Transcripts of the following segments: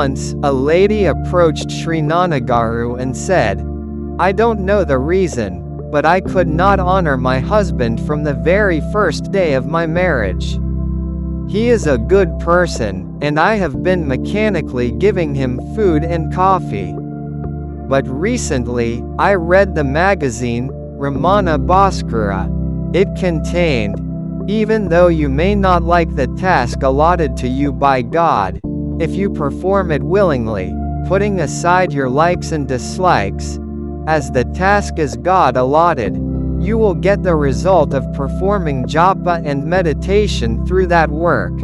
Once, a lady approached Sri Nanagaru and said, "I don't know the reason, but I could not honor my husband from the very first day of my marriage. He is a good person, and I have been mechanically giving him food and coffee. But recently, I read the magazine, Ramana Bhaskara. It contained, 'Even though you may not like the task allotted to you by God, if you perform it willingly, putting aside your likes and dislikes, as the task is God allotted, you will get the result of performing japa and meditation through that work.'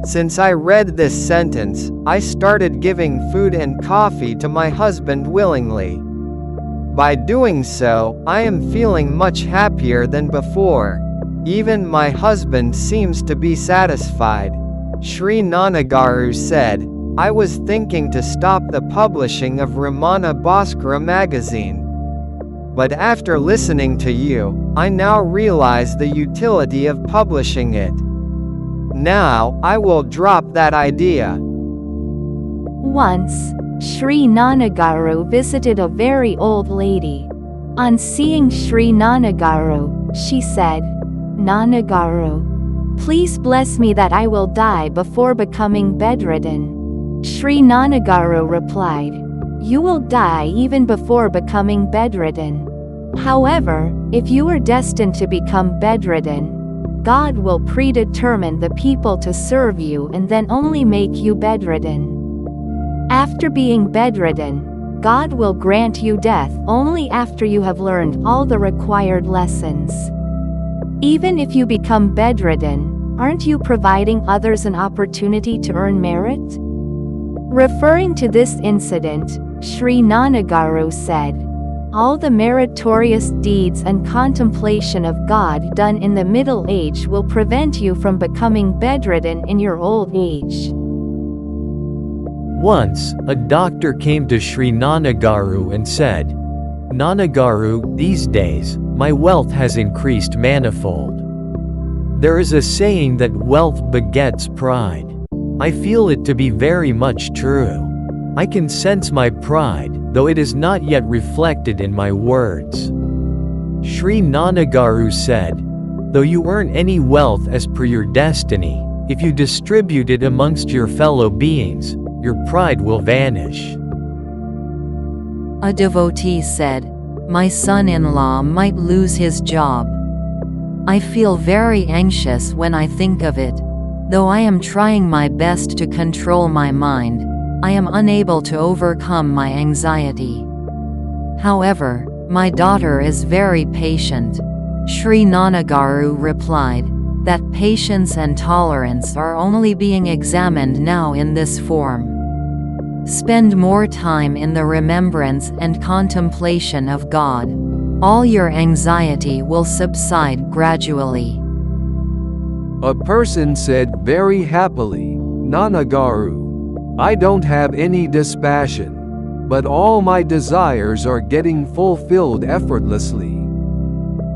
Since I read this sentence, I started giving food and coffee to my husband willingly. By doing so, I am feeling much happier than before. Even my husband seems to be satisfied." Sri Nanagaru said, "I was thinking to stop the publishing of Ramana Bhaskara magazine. But after listening to you, I now realize the utility of publishing it. Now, I will drop that idea." Once, Sri Nanagaru visited a very old lady. On seeing Sri Nanagaru, she said, "Nanagaru, please bless me that I will die before becoming bedridden." Sri Nanagaru replied, "You will die even before becoming bedridden. However, if you are destined to become bedridden, God will predetermine the people to serve you and then only make you bedridden. After being bedridden, God will grant you death only after you have learned all the required lessons. Even if you become bedridden, aren't you providing others an opportunity to earn merit?" Referring to this incident, Sri Nanagaru said, "All the meritorious deeds and contemplation of God done in the middle age will prevent you from becoming bedridden in your old age." Once, a doctor came to Sri Nanagaru and said, "Nanagaru, these days, my wealth has increased manifold. There is a saying that wealth begets pride. I feel it to be very much true. I can sense my pride, though it is not yet reflected in my words." Sri Nanagaru said, "Though you earn any wealth as per your destiny, if you distribute it amongst your fellow beings, your pride will vanish." A devotee said, "My son-in-law might lose his job. I feel very anxious when I think of it. Though I am trying my best to control my mind, I am unable to overcome my anxiety. However, my daughter is very patient." Sri Nanagaru replied, "That patience and tolerance are only being examined now in this form. Spend more time in the remembrance and contemplation of God. All your anxiety will subside gradually." A person said very happily, "Nanagaru, I don't have any dispassion, but all my desires are getting fulfilled effortlessly.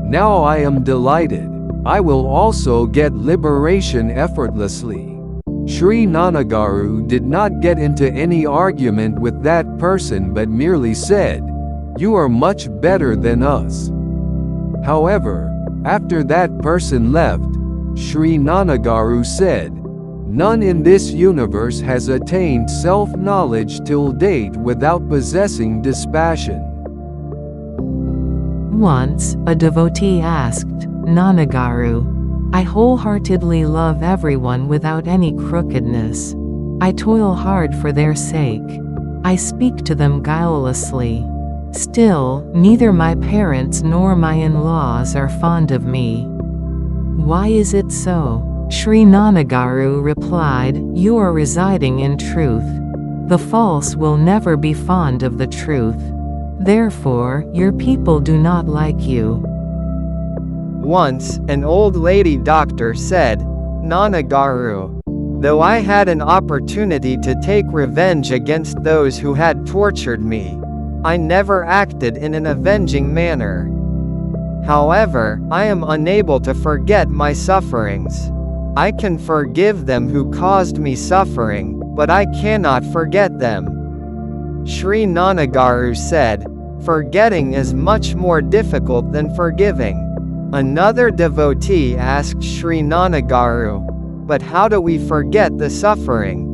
Now I am delighted. I will also get liberation effortlessly." Sri Nanagaru did not get into any argument with that person but merely said, "You are much better than us." However, after that person left, Sri Nanagaru said, "None in this universe has attained self-knowledge till date without possessing dispassion." Once, a devotee asked, "Nanagaru, I wholeheartedly love everyone without any crookedness. I toil hard for their sake. I speak to them guilelessly. Still, neither my parents nor my in-laws are fond of me. Why is it so?" Sri Nanagaru replied, "You are residing in truth. The false will never be fond of the truth. Therefore, your people do not like you." Once, an old lady doctor said, "Nanagaru, though I had an opportunity to take revenge against those who had tortured me, I never acted in an avenging manner. However, I am unable to forget my sufferings. I can forgive them who caused me suffering, but I cannot forget them. Sri Nanagaru said, "Forgetting is much more difficult than forgiving." Another devotee asked Sri Nanagaru, "But how do we forget the suffering?"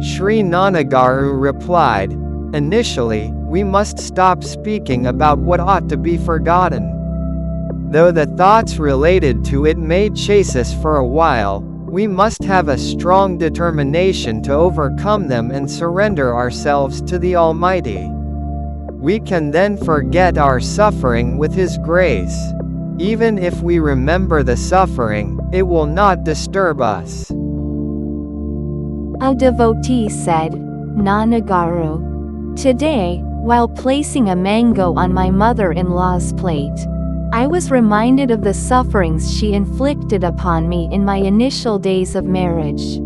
Sri Nanagaru replied, "Initially, we must stop speaking about what ought to be forgotten. Though the thoughts related to it may chase us for a while, we must have a strong determination to overcome them and surrender ourselves to the Almighty. We can then forget our suffering with His grace. Even if we remember the suffering, it will not disturb us." A devotee said, "Nanagaru, today, while placing a mango on my mother-in-law's plate, I was reminded of the sufferings she inflicted upon me in my initial days of marriage.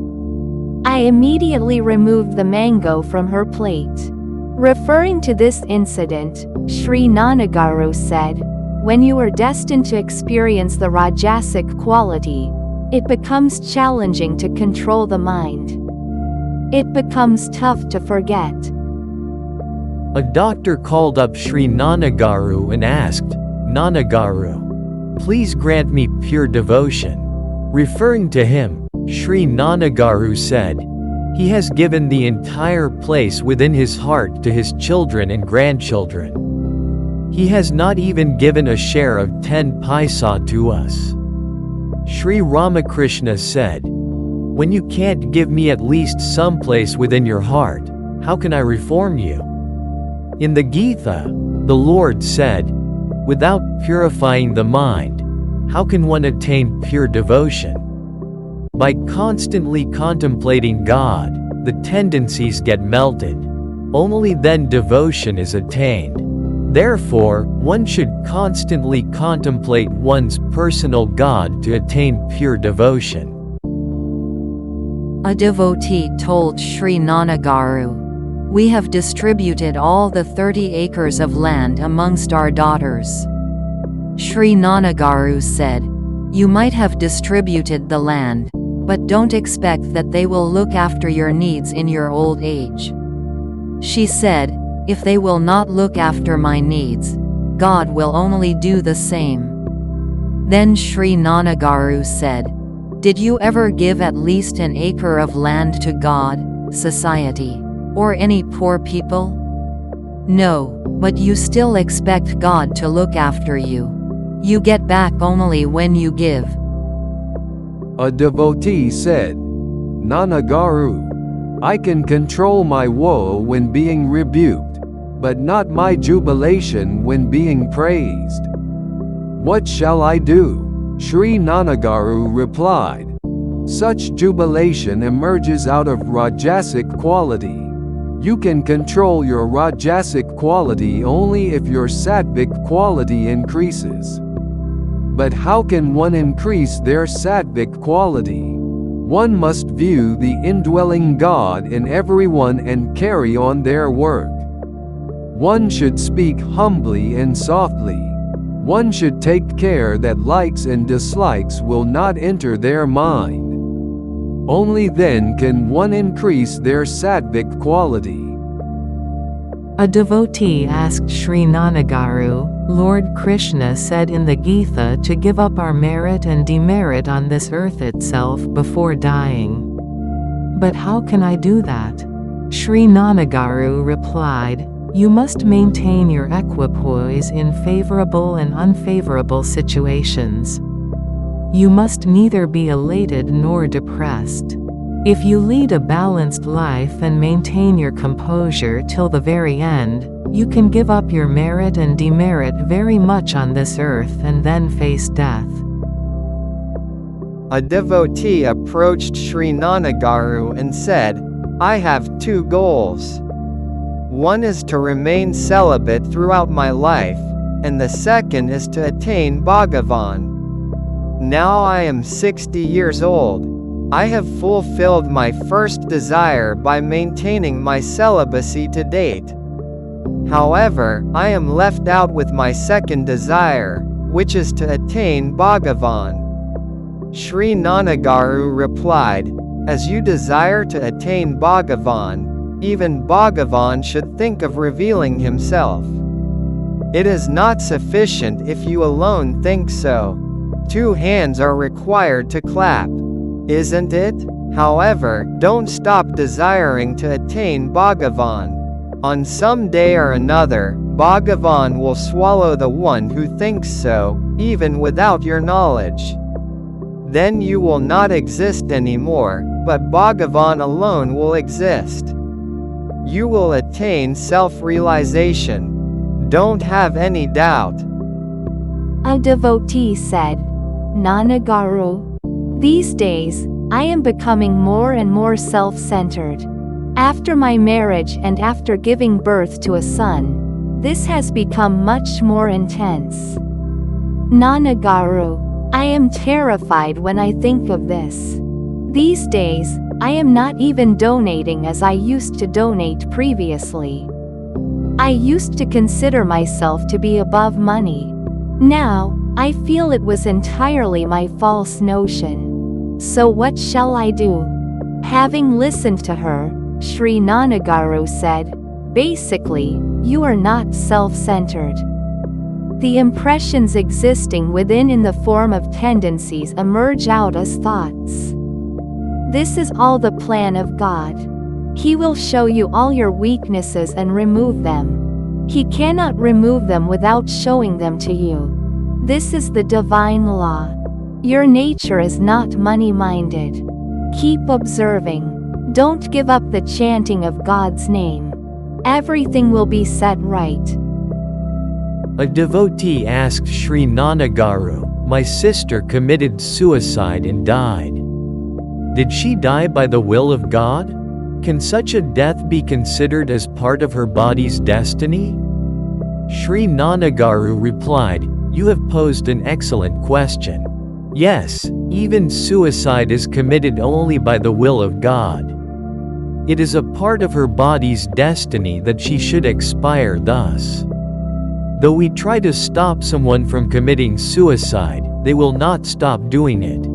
I immediately removed the mango from her plate." Referring to this incident, Sri Nanagaru said, "When you are destined to experience the Rajasic quality, it becomes challenging to control the mind. It becomes tough to forget." A doctor called up Sri Nanagaru and asked, "Nanagaru, please grant me pure devotion." Referring to him, Sri Nanagaru said, "He has given the entire place within his heart to his children and grandchildren. He has not even given a share of 10 paisa to us." Sri Ramakrishna said, "When you can't give me at least some place within your heart, how can I reform you?" In the Gita, the Lord said, "Without purifying the mind, how can one attain pure devotion? By constantly contemplating God, the tendencies get melted. Only then devotion is attained. Therefore, one should constantly contemplate one's personal God to attain pure devotion." A devotee told Sri Nanagaru, "We have distributed all the 30 acres of land amongst our daughters." Sri Nanagaru said, "You might have distributed the land, but don't expect that they will look after your needs in your old age." She said, "If they will not look after my needs, God will only do the same." Then Sri Nanagaru said, "Did you ever give at least an acre of land to God, society, or any poor people? No, but you still expect God to look after you. You get back only when you give." A devotee said, "Nanagaru, I can control my woe when being rebuked, but not my jubilation when being praised. What shall I do?" Sri Nanagaru replied, "Such jubilation emerges out of Rajasic quality. You can control your Rajasic quality only if your Sattvic quality increases. But how can one increase their Sattvic quality? One must view the indwelling God in everyone and carry on their work. One should speak humbly and softly. One should take care that likes and dislikes will not enter their mind. Only then can one increase their Sattvic quality." A devotee asked Sri Nanagaru, "Lord Krishna said in the Gita to give up our merit and demerit on this earth itself before dying. But how can I do that?" Sri Nanagaru replied, "You must maintain your equipoise in favorable and unfavorable situations. You must neither be elated nor depressed. If you lead a balanced life and maintain your composure till the very end, you can give up your merit and demerit very much on this earth and then face death." A devotee approached Sri Nanagaru and said, "I have 2 goals. One is to remain celibate throughout my life, and the second is to attain Bhagavan. Now I am 60 years old. I have fulfilled my first desire by maintaining my celibacy to date. However, I am left out with my second desire, which is to attain Bhagavan." Sri Nanagaru replied, As you desire to attain Bhagavan, even Bhagavan should think of revealing himself. It is not sufficient if you alone think so. 2 hands are required to clap. Isn't it? However, don't stop desiring to attain Bhagavan. On some day or another, Bhagavan will swallow the one who thinks so, even without your knowledge. Then you will not exist anymore, but Bhagavan alone will exist. You will attain self-realization. Don't have any doubt. A devotee said, Nanagaru, these days, I am becoming more and more self-centered. After my marriage and after giving birth to a son, this has become much more intense. Nanagaru, I am terrified when I think of this. These days, I am not even donating as I used to donate previously. I used to consider myself to be above money. Now, I feel it was entirely my false notion. So what shall I do? Having listened to her, Sri Nanagaru said, basically, you are not self-centered. The impressions existing within in the form of tendencies emerge out as thoughts. This is all the plan of God. He will show you all your weaknesses and remove them. He cannot remove them without showing them to you. This is the divine law. Your nature is not money-minded. Keep observing. Don't give up the chanting of God's name. Everything will be set right. A devotee asked Sri Nanagaru, my sister committed suicide and died. Did she die by the will of God? Can such a death be considered as part of her body's destiny? Sri Nanagaru replied, you have posed an excellent question. Yes, even suicide is committed only by the will of God. It is a part of her body's destiny that she should expire thus. Though we try to stop someone from committing suicide, they will not stop doing it.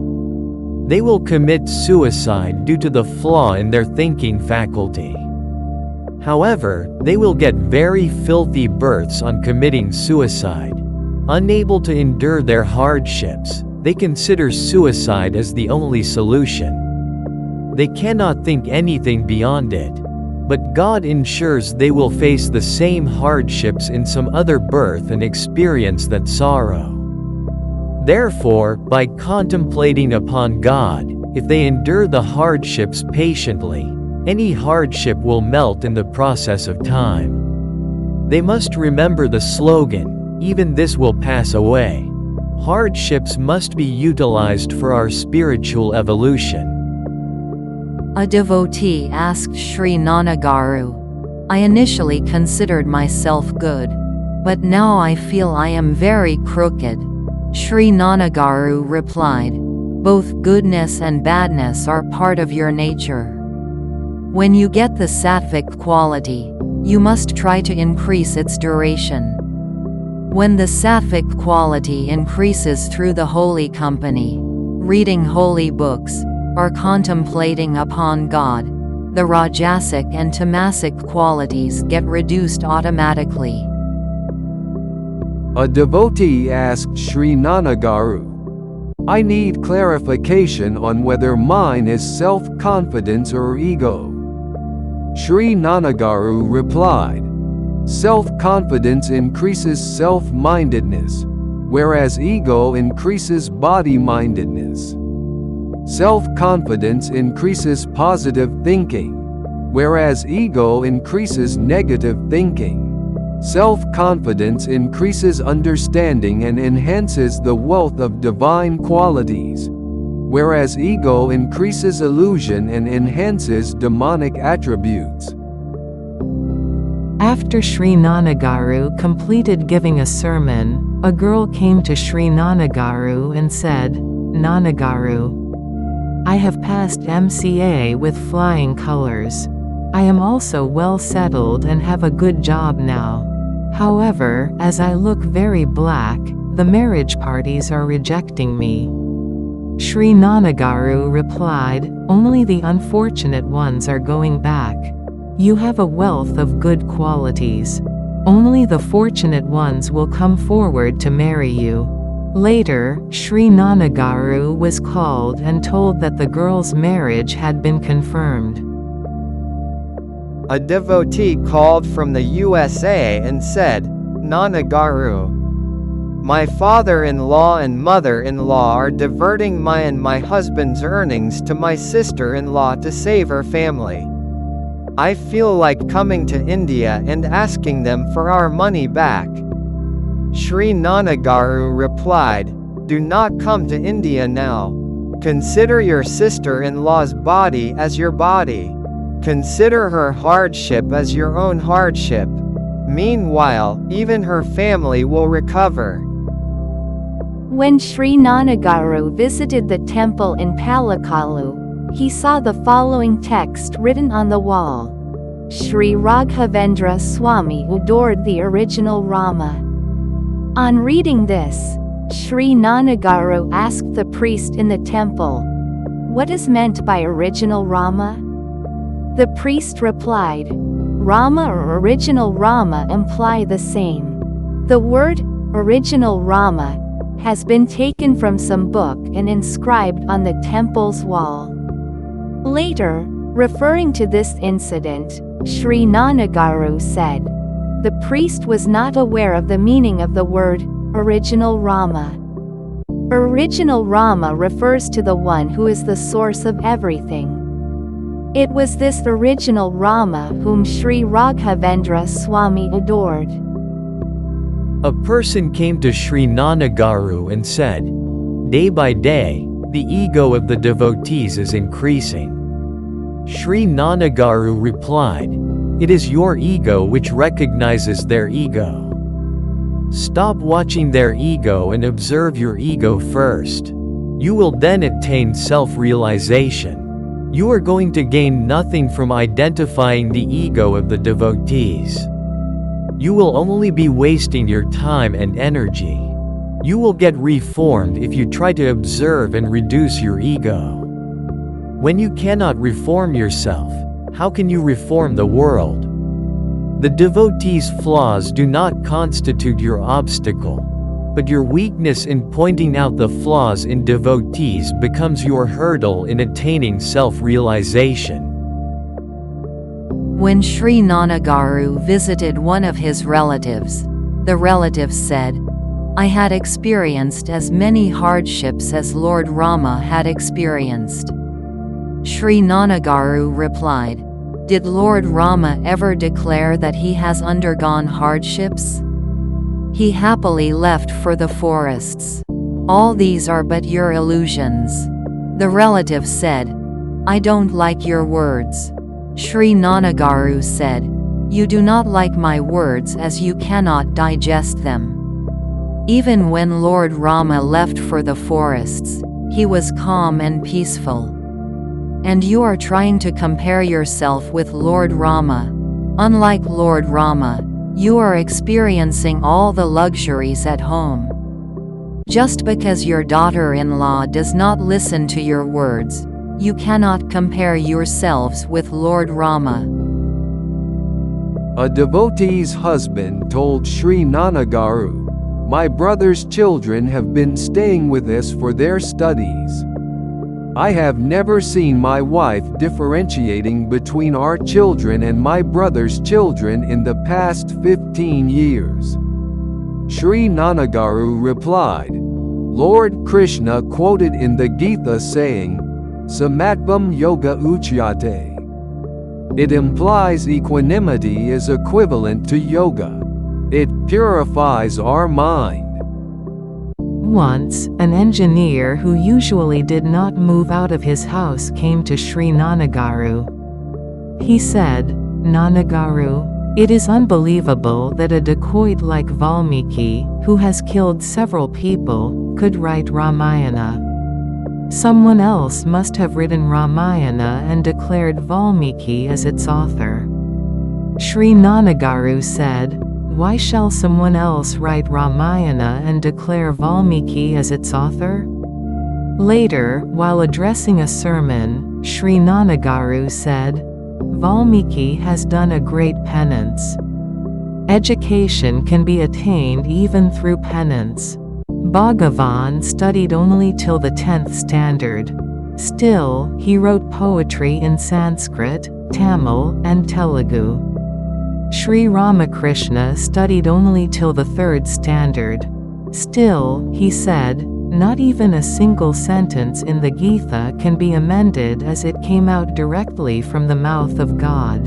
They will commit suicide due to the flaw in their thinking faculty. However, they will get very filthy births on committing suicide. Unable to endure their hardships, they consider suicide as the only solution. They cannot think anything beyond it. But God ensures they will face the same hardships in some other birth and experience that sorrow. Therefore, by contemplating upon God, if they endure the hardships patiently, any hardship will melt in the process of time. They must remember the slogan, even this will pass away. Hardships must be utilized for our spiritual evolution. A devotee asked Sri Nanagaru, I initially considered myself good, but now I feel I am very crooked. Sri Nanagaru replied, both goodness and badness are part of your nature. When you get the sattvic quality, you must try to increase its duration. When the sattvic quality increases through the holy company, reading holy books, or contemplating upon God, the rajasic and tamasic qualities get reduced automatically. A devotee asked Sri Nanagaru, I need clarification on whether mine is self-confidence or ego. Sri Nanagaru replied, self-confidence increases self-mindedness, whereas ego increases body-mindedness. Self-confidence increases positive thinking, whereas ego increases negative thinking. Self-confidence increases understanding and enhances the wealth of divine qualities, whereas ego increases illusion and enhances demonic attributes. After Sri Nanagaru completed giving a sermon, a girl came to Sri Nanagaru and said, Nanagaru, I have passed MCA with flying colors. I am also well settled and have a good job now. However, as I look very black, the marriage parties are rejecting me. Sri Nanagaru replied, "Only the unfortunate ones are going back. You have a wealth of good qualities. Only the fortunate ones will come forward to marry you." Later, Sri Nanagaru was called and told that the girl's marriage had been confirmed. A devotee called from the USA and said, "Nanagaru, my father-in-law and mother-in-law are diverting my and my husband's earnings to my sister-in-law to save her family. I feel like coming to India and asking them for our money back." Sri Nanagaru replied, "Do not come to India now. Consider your sister-in-law's body as your body. Consider her hardship as your own hardship. Meanwhile, even her family will recover." When Sri Nanagaru visited the temple in Palakalu, he saw the following text written on the wall. Sri Raghavendra Swami adored the original Rama. On reading this, Sri Nanagaru asked the priest in the temple, "What is meant by original Rama?" The priest replied, "Rama or original Rama imply the same. The word, original Rama, has been taken from some book and inscribed on the temple's wall." Later, referring to this incident, Sri Nanagaru said, "The priest was not aware of the meaning of the word, original Rama. Original Rama refers to the one who is the source of everything. It was this original Rama whom Sri Raghavendra Swami adored." A person came to Sri Nanagaru and said, "Day by day, the ego of the devotees is increasing." Sri Nanagaru replied, "It is your ego which recognizes their ego. Stop watching their ego and observe your ego first. You will then attain self-realization. You are going to gain nothing from identifying the ego of the devotees. You will only be wasting your time and energy. You will get reformed if you try to observe and reduce your ego. When you cannot reform yourself, how can you reform the world? The devotee's flaws do not constitute your obstacle, but your weakness in pointing out the flaws in devotees becomes your hurdle in attaining self-realization." When Sri Nanagaru visited one of his relatives, the relative said, "I had experienced as many hardships as Lord Rama had experienced." Sri Nanagaru replied, "Did Lord Rama ever declare that he has undergone hardships? He happily left for the forests. All these are but your illusions." The relative said, "I don't like your words." Sri Nanagaru said, "You do not like my words as you cannot digest them. Even when Lord Rama left for the forests, he was calm and peaceful. And you are trying to compare yourself with Lord Rama. Unlike Lord Rama, you are experiencing all the luxuries at home. Just because your daughter-in-law does not listen to your words, you cannot compare yourselves with Lord Rama." A devotee's husband told Sri Nanagaru, "My brother's children have been staying with us for their studies. I have never seen my wife differentiating between our children and my brother's children in the past 15 years." Sri Nanagaru replied, "Lord Krishna quoted in the Gita saying, Samatvam yoga uchyate. It implies equanimity is equivalent to yoga. It purifies our mind." Once, an engineer who usually did not move out of his house came to Sri Nanagaru. He said, "Nanagaru, it is unbelievable that a dacoit like Valmiki, who has killed several people, could write Ramayana. Someone else must have written Ramayana and declared Valmiki as its author." Sri Nanagaru said, "Why shall someone else write Ramayana and declare Valmiki as its author?" Later, while addressing a sermon, Sri Nanagaru said, Valmiki has done a great penance. Education can be attained even through penance. Bhagavan studied only till the 10th standard. Still, he wrote poetry in Sanskrit, Tamil, and Telugu. Sri Ramakrishna studied only till the 3rd standard. Still, he said, not even a single sentence in the Gita can be amended as it came out directly from the mouth of God.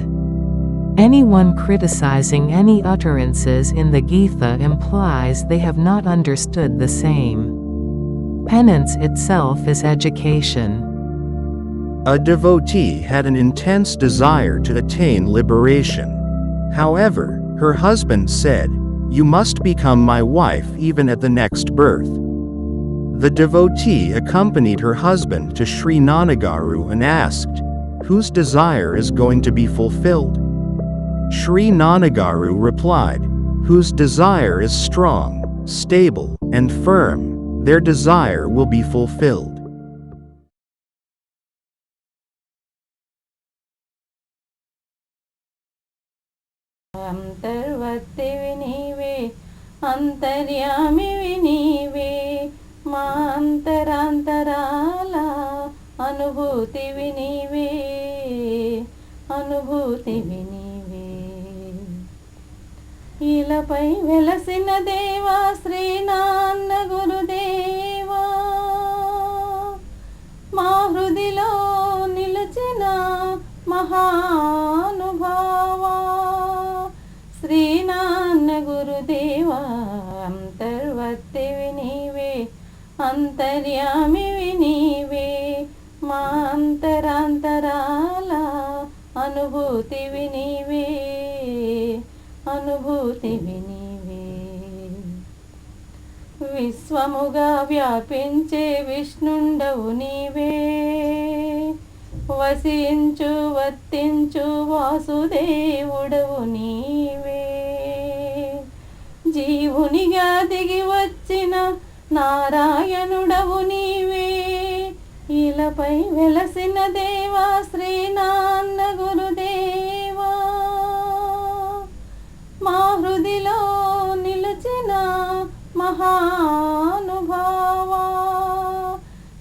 Anyone criticizing any utterances in the Gita implies they have not understood the same. Penance itself is education. A devotee had an intense desire to attain liberation. However, her husband said, "You must become my wife even at the next birth." The devotee accompanied her husband to Sri Nanagaru and asked, "Whose desire is going to be fulfilled?" Sri Nanagaru replied, "Whose desire is strong, stable, and firm, their desire will be fulfilled." అంతర్వర్తివి నీవే అంతర్యామివి నీవే మా అంతరాంతరాల అనుభూతివి నీవే అనుభూతివి నీవే ఇలపై వెలసిన దేవా శ్రీనాన్న గురుదేవా మా హృదిలో నిలిచిన మహానుభావా శ్రీనాన్న గురుదేవా అంతర్వర్తివి నీవే అంతర్యామివి నీవే మా అంతరాంతరాల అనుభూతివి నీవే అనుభూతివి నీవే విశ్వముగా వ్యాపించే విష్ణుండవు నీవే వసించు వర్తించు వాసుదేవుడవు నీవే జీవునిగా దిగి వచ్చిన నారాయణుడవు నీవే ఇలపై వెలసిన దేవా శ్రీనాన్న గురుదేవా మా హృదిలో నిలిచిన మహానుభావా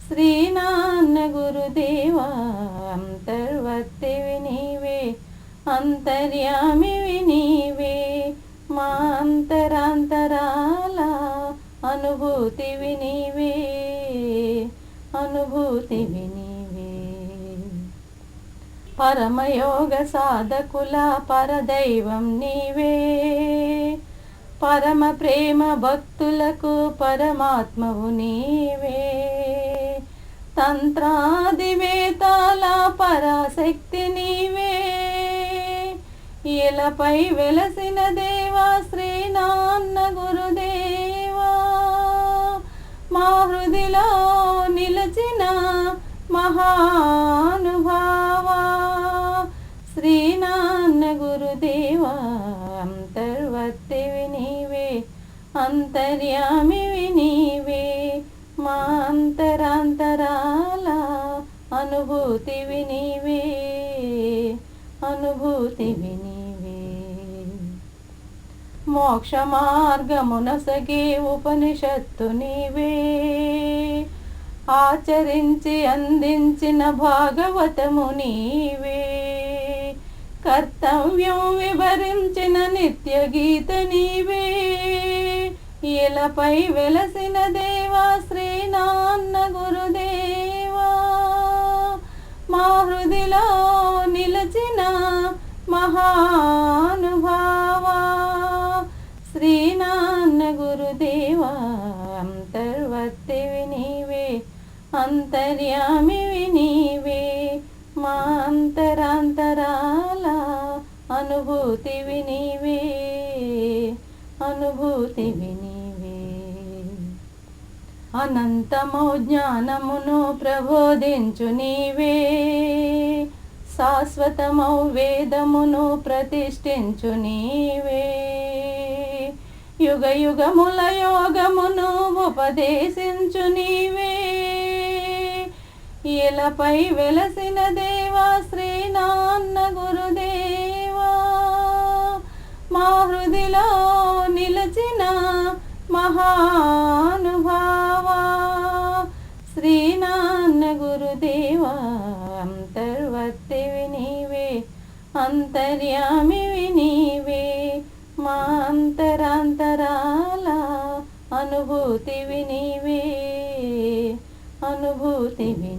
శ్రీనాన్న గురుదేవా అంతర్వర్తివి నీవే అంతర్యామివి నీవే మా అంతరాంతరాల అనుభూతివి నీవే అనుభూతివి నీవే పరమయోగ సాధకుల పరదైవం నీవే పరమ ప్రేమ భక్తులకు పరమాత్మవు నీవే తంత్రాదివేతాల పరాశక్తి నీవే ఇలపై వెలసిన దేవా శ్రీనాన్న గురుదేవా మా హృదిలో నిలిచిన మహానుభావా శ్రీనాన్న గురుదేవా అంతర్వర్తివి నీవే అంతర్యామివి నీవే మా అంతరాంతరాల అనుభూతివి నీవే అనుభూతివి నీవే మోక్ష మార్గమునసగే ఉపనిషత్తు నీవే ఆచరించి అందించిన భాగవతము నీవే కర్తవ్యం వివరించిన నిత్య గీత నీవే ఇలపై వెలసిన దేవా శ్రీనాన్న గురుదేవా మా హృదిలో నిలిచిన మహానుభావా శ్రీనాన్న గురుదేవా అంతర్వర్తివి నీవే అంతర్యామివి నీవే మా అంతరాంతరాల అనుభూతివి నీవే అనుభూతివి నీవే అనంతమో జ్ఞానమును ప్రబోధించు నీవే శాశ్వతమౌ వేదమును ప్రతిష్ఠించు నీవే యుగ యుగముల యోగమును ఉపదేశించు నీవే ఇలపై వెలసిన దేవా శ్రీనాన్న గురుదేవా, మా హృదిలో నిలచిన మహానుభావా, శ్రీనాన్న గురుదేవా. అంతర్వర్తివి నీవే, అంతర్యామివి నీవే, మా అంతరాంతరాల అనుభూతివి నీవే, అనుభూతివి